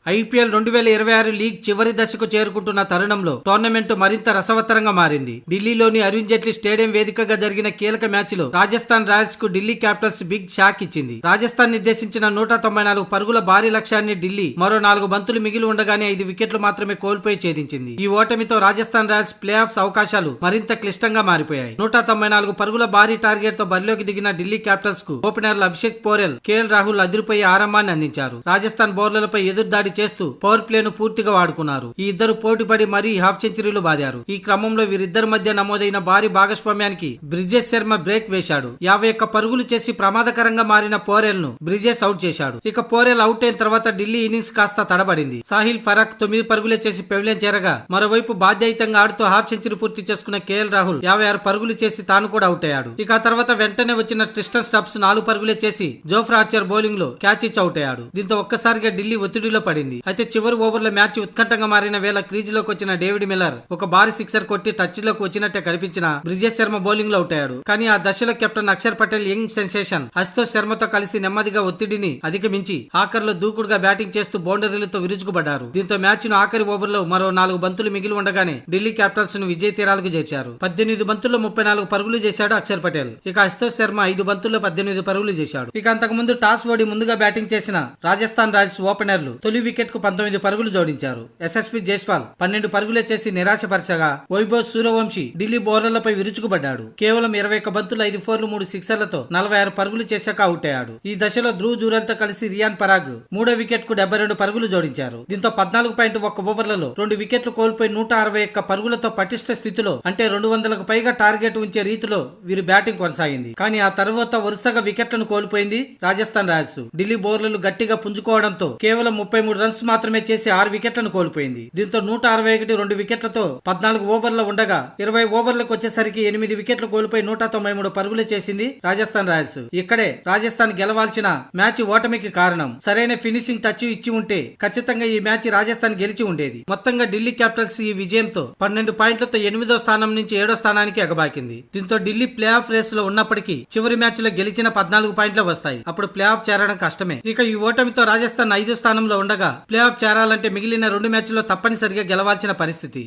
IPL 2026 league చివరి దశకు చేరుకుంటున్న తరుణంలో టోర్నమెంట్ మరింత రసవత్తరంగా మారింది. ఢిల్లీలోని అరుణ్ జైట్లీ స్టేడియం వేదికగా జరిగిన కీలక మ్యాచ్ లో రాజస్థాన్ రాయల్స్ కు ఢిల్లీ క్యాపిటల్స్ బిగ్ షాక్ ఇచ్చింది. రాజస్థాన్ నిర్దేశించిన 194 పరుగుల భారీ లక్ష్యాన్ని ఢిల్లీ మరో 4 బంతులు మిగిలి ఉండగానే 5 వికెట్లు మాత్రమే కోల్పోయి ఛేదించింది. ఈ ఓటమితో రాజస్థాన్ రాయల్స్ ప్లే ఆఫ్స్ అవకాశాలు మరింత క్లిష్టంగా మారిపోయాయి. 194 పరుగుల భారీ టార్గెట్ తో బరిలోకి దిగిన ఢిల్లీ క్యాపిటల్స్ కు ఓపెనర్లు అభిషేక్ పోరెల్, కేఎల్ రాహుల్ అదిరిపోయే ఆరంభాన్ని అందించారు. రాజస్థాన్ బౌలర్లపై ఎదురుదాడి చేస్తూ పవర్ ప్లేను పూర్తిగా వాడుకున్నారు. ఈ ఇద్దరు పోటీపడి మరీ హాఫ్ సెంచరీలు బాదారు. ఈ క్రమంలో వీరిద్దరి మధ్య నమోదైన భారీ భాగస్వామ్యానికి బ్రిజేష్ శర్మ బ్రేక్ వేశాడు. 51 పరుగులు చేసి ప్రమాదకరంగా మారిన పోరెల్ ను బ్రిజేష్ అవుట్ చేశాడు. ఇక పోరెల్ అవుట్ అయిన తర్వాత ఢిల్లీ ఇన్నింగ్స్ కాస్త తడబడింది. సాహిల్ ఫరక్ 9 పరుగులే చేసి పెవిలియన్ చేరగా, మరోవైపు బాధ్యతంగా ఆడుతూ హాఫ్ సెంచరీ పూర్తి చేసుకున్న కేఎల్ రాహుల్ 56 పరుగులు చేసి తాను కూడా అవుట్ అయ్యాడు. ఇక ఆ తర్వాత వెంటనే వచ్చిన ట్రిస్టన్ స్టబ్స్ 4 పరుగులే చేసి జోఫ్రా ఆర్చర్ బౌలింగ్ లో క్యాచ్ ఇచ్చి అవుట్ అయ్యాడు. దీంతో ఒక్కసారిగా ఢిల్లీ ఒత్తిడిలో పడింది. అయితే చివరి ఓవర్ల మ్యాచ్ ఉత్కంఠంగా మారిన వేళ క్రీజ్ లోకి వచ్చిన డేవిడ్ మిల్లర్ ఒక భారీ సిక్సర్ కొట్టి టచ్ లోకి వచ్చినట్టే కనిపించిన బ్రిజేష్ శర్మ బౌలింగ్ లో అవుట్ అయ్యాడు. కానీ ఆ దశలో captain Axar Patel young sensation Ashutosh శర్మతో కలిసి నెమ్మదిగా ఒత్తిడిని అధిగమించి ఆఖర్లో దూకుడుగా బ్యాటింగ్ చేస్తూ బౌండరీలతో విరుచుకుపడ్డారు. దీంతో మ్యాచ్ ను ఆఖరి ఓవర్లో మరో 4 బంతులు మిగిలి ఉండగానే ఢిల్లీ క్యాపిటల్స్ ను విజయ తీరాలకు చేర్చారు. 18 బంతుల్లో 34 పరుగులు చేశాడు అక్షర్ పటేల్. ఇక అశుతోష్ శర్మ 5 బంతుల్లో 18 పరుగులు చేశాడు. ఇక అంతకుముందు టాస్ ఓడి ముందుగా బ్యాటింగ్ చేసిన రాజస్థాన్ రాయల్స్ ఓపెనర్లు తొలి వికెట్ కు 19 పరుగులు జోడించారు. యశస్వి జైస్వాల్ 12 పరుగులే చేసి నిరాశపరచగా, వైభవ్ సూర్యవంశీ ఢిల్లీ బౌలర్లపై విరుచుకుపడ్డాడు. కేవలం 21 బంతులు 5 ఫోర్లు 3 సిక్సర్లతో 46 పరుగులు చేశాక అవుట్ అయ్యాడు. ఈ దశలో ధ్రువ్ జురెల్ తో కలిసి రియాన్ పరాగ్ 3వ వికెట్ కు 72 పరుగులు జోడించారు. దీంతో 14.1 ఓవర్లలో 2 వికెట్లు కోల్పోయి 161 పరుగులతో పటిష్ట స్థితిలో, అంటే 200కు పైగా టార్గెట్ ఉంచే రీతిలో వీరి బ్యాటింగ్ కొనసాగింది. కానీ ఆ తర్వాత వరుసగా వికెట్లను కోల్పోయింది రాజస్థాన్ రాయల్స్. ఢిల్లీ బౌలర్లు గట్టిగా పుంజుకోవడంతో కేవలం 33 రన్స్ మాత్రమే చేసి 6 వికెట్లను కోల్పోయింది. దీంతో 161 2 వికెట్లతో 14 ఓవర్లు ఉండగా 20 ఓవర్లకు వచ్చేసరికి 8 వికెట్లు కోల్పోయి 193 పరుగులు చేసింది రాజస్థాన్ రాయల్స్. ఇక్కడే రాజస్థాన్ గెలవాల్సిన మ్యాచ్ ఓటమికి కారణం. సరైన ఫినిషింగ్ టచ్ ఇచ్చి ఉంటే ఖచ్చితంగా ఈ మ్యాచ్ రాజస్థాన్ గెలిచి ఉండేది. మొత్తంగా ఢిల్లీ క్యాపిటల్స్ ఈ విజయంతో 12 పాయింట్లతో 8వ స్థానం నుంచి 7వ స్థానానికి ఎగబాకింది. దీంతో ఢిల్లీ ప్లే ఆఫ్ రేస్ లో ఉన్నప్పటికీ చివరి మ్యాచ్ లో గెలిచిన 14 పాయింట్లు వస్తాయి. అప్పుడు ప్లే ఆఫ్ చేరడం కష్టమే. ఇక ఈ ఓటమితో రాజస్థాన్ 5వ స్థానంలో ఉండగా ప్లే ఆఫ్ చేరాలంటే మిగిలిన 2 మ్యాచ్ల్లో తప్పనిసరిగా గెలవాల్సిన పరిస్థితి.